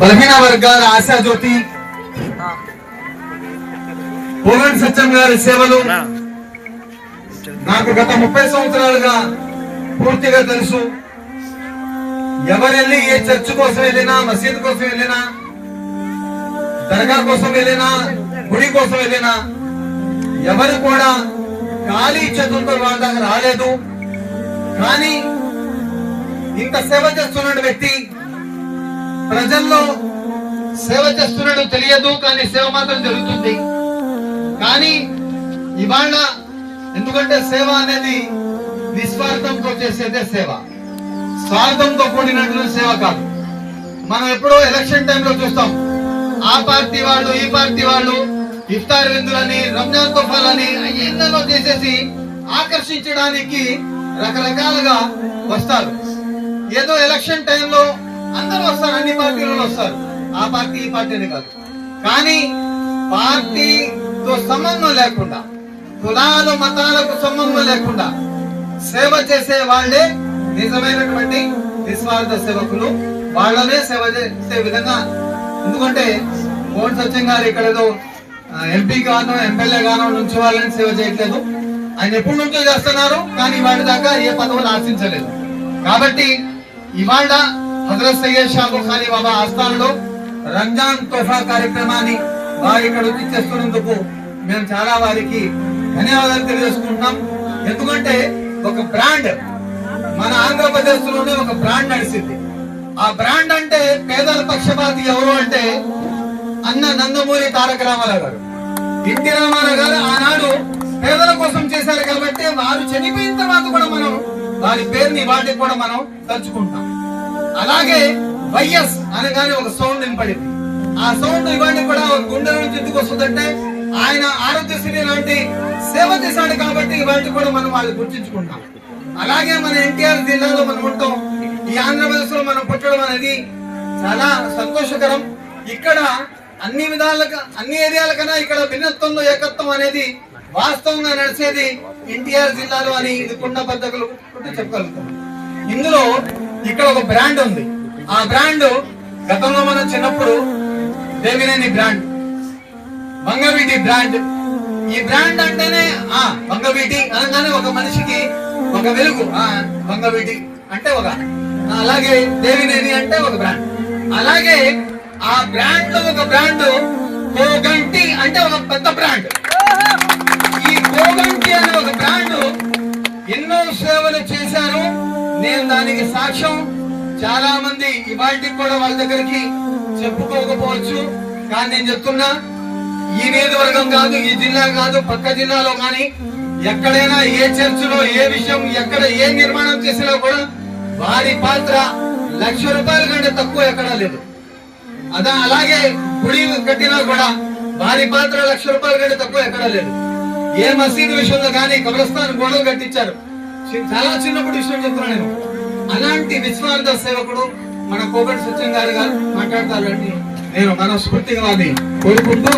బలహీన వర్గాల ఆశాజ్యోతి పోగంటి సత్యం గారి సేవలు నాకు గత 30 సంవత్సరాలుగా పూర్తిగా తెలుసు. ఎవరెళ్ళి ఏ చర్చ్ కోసం వెళ్ళినా, మసీద్ కోసం వెళ్ళినా, దర్గా కోసం వెళ్ళినా, గుడి కోసం వెళ్ళినా ఎవరు కూడా ఖాళీ చేతులతో వాళ్ళ దగ్గర రాలేదు. కానీ ఇంత సేవ చేస్తున్న వ్యక్తి ప్రజల్లో సేవ చేస్తున్నాడు తెలియదు, కానీ సేవ మాత్రం జరుగుతుంది. కానీ ఇవాళ ఎందుకంటే సేవ అనేది నిస్వార్థంతో చేసేదే సేవ, స్వార్థంతో కూడినటువంటి సేవ కాదు. మనం ఎప్పుడో ఎలక్షన్ టైంలో చూస్తాం, ఆ పార్టీ వాళ్ళు ఈ పార్టీ వాళ్ళు ఇఫ్తార్ విందులని, రంజాన్ తోఫాలని ఎన్నెన్నో చేసేసి ఆకర్షించడానికి రకరకాలుగా వస్తారు. ఏదో ఎలక్షన్ టైంలో అందరూ వస్తారు, అన్ని పార్టీలలో వస్తారు, ఆ పార్టీ ఈ పార్టీ అని కాదు. కానీ పార్టీతో సంబంధం లేకుండా, కులాలు మతాలకు సంబంధం లేకుండా సేవ చేసే వాళ్ళే నిజమైనటువంటి నిస్వార్థ సేవకులు. వాళ్ళనే సేవ చేసే విధంగా, ఎందుకంటే పోగంటి సత్యం గారు ఇక్కడ ఏదో ఎంపీ గానో ఎమ్మెల్యే గానో నుంచి వాళ్ళని సేవ చేయట్లేదు. ఆయన ఎప్పటి నుంచో చేస్తున్నారు, కానీ వాటి దాకా ఏ పదవులు ఆశించలేదు. కాబట్టి ఇవాళ హజరత్ సయ్యద్ షాబుల్ ఖానీ బాబా ఆస్థానంలో రంజాన్ తోఫా కార్యక్రమాన్ని వారు ఇక్కడ వచ్చి చేస్తున్నందుకు మేము చాలా వారికి ధన్యవాదాలు తెలియజేసుకుంటున్నాం. ఎందుకంటే ఒక బ్రాండ్ మన ఆంధ్రప్రదేశ్ లోనే ఒక బ్రాండ్ నడిచింది. ఆ బ్రాండ్ అంటే పేదల పక్షపాతి ఎవరు అంటే అన్న నందమూరి తారక రామారావు గారు. ఎన్టీ రామారావు గారు ఆనాడు పేదల కోసం చేశారు కాబట్టి వారు చనిపోయిన తర్వాత కూడా మనం వారి పేరుని వాటికి కూడా మనం తలుచుకుంటాం. అలాగే వైఎస్ అనగానే ఒక సౌండ్ వినపడింది. ఆ సౌండ్ ఇవన్నీ కూడా గుండె నుంచి ఎందుకు వస్తుందంటే ఆయన ఆరోగ్యశ్రీ లాంటి సేవ చేశాడు కాబట్టి ఇవాటి కూడా మనం వాళ్ళు గుర్తించుకుంటాం. అలాగే మన ఎన్టీఆర్ జిల్లాలో మనం ఉంటాం, ఈ ఆంధ్రప్రదేశ్ లో మనం పుట్టడం అనేది చాలా సంతోషకరం. ఇక్కడ అన్ని విధాలుగా అన్ని ఏరియాల కన్నా ఇక్కడ భిన్నత్వంలో ఏకత్వం అనేది వాస్తవంగా నడిచేది ఎన్టీఆర్ జిల్లాలో అని ఇది కుండ బద్దకులు చెప్పగలుగుతాం. ఇందులో ఇక్కడ ఒక బ్రాండ్ ఉంది. ఆ బ్రాండ్ గతంలో మనం చిన్నప్పుడు దేవినేని బ్రాండ్, వంగవీటి బ్రాండ్. ఈ బ్రాండ్ అంటేనే వంగవీటి అనగానే ఒక మనిషికి ఒక వెలుగు, వంగవీటి అంటే ఒక, అలాగే దేవినేని అంటే ఒక బ్రాండ్. అలాగే ఆ బ్రాండ్ లో ఒక బ్రాండ్ పోగంటి అంటే ఒక పెద్ద బ్రాండ్. ఈ పోగంటి అనే ఒక బ్రాండ్ ఎన్నో సేవలు చేశారు. నేను దానికి సాక్ష్యం. చాలా మంది ఇవాళకి కూడా వాళ్ళ దగ్గరికి చెప్పుకోకపోవచ్చు, కానీ నేను చెప్తున్నా, ఈ నియోజకవర్గం కాదు, ఈ జిల్లా కాదు, పక్క జిల్లాలో కానీ ఎక్కడైనా ఏ చర్చిలో ఏ విషయం ఎక్కడ ఏ నిర్మాణం చేసినా కూడా వారి పాత్ర ₹1,00,000 కంటే తక్కువ ఎక్కడా లేదు. అలాగే గుడి కట్టినా కూడా వారి పాత్ర ₹1,00,000 కంటే తక్కువ ఎక్కడా లేదు. ఏ మసీదు విషయంలో కానీ కబ్రస్థాన్ గోడలు కట్టించారు. చాలా చిన్నప్పుడు విషయం చెప్తున్నా నేను. అలాంటి నిస్వార్థ సేవకుడు మన పోగంటి సత్యం గారు మాట్లాడతారని నేను మనస్ఫూర్తిగా కోరుకుంటూ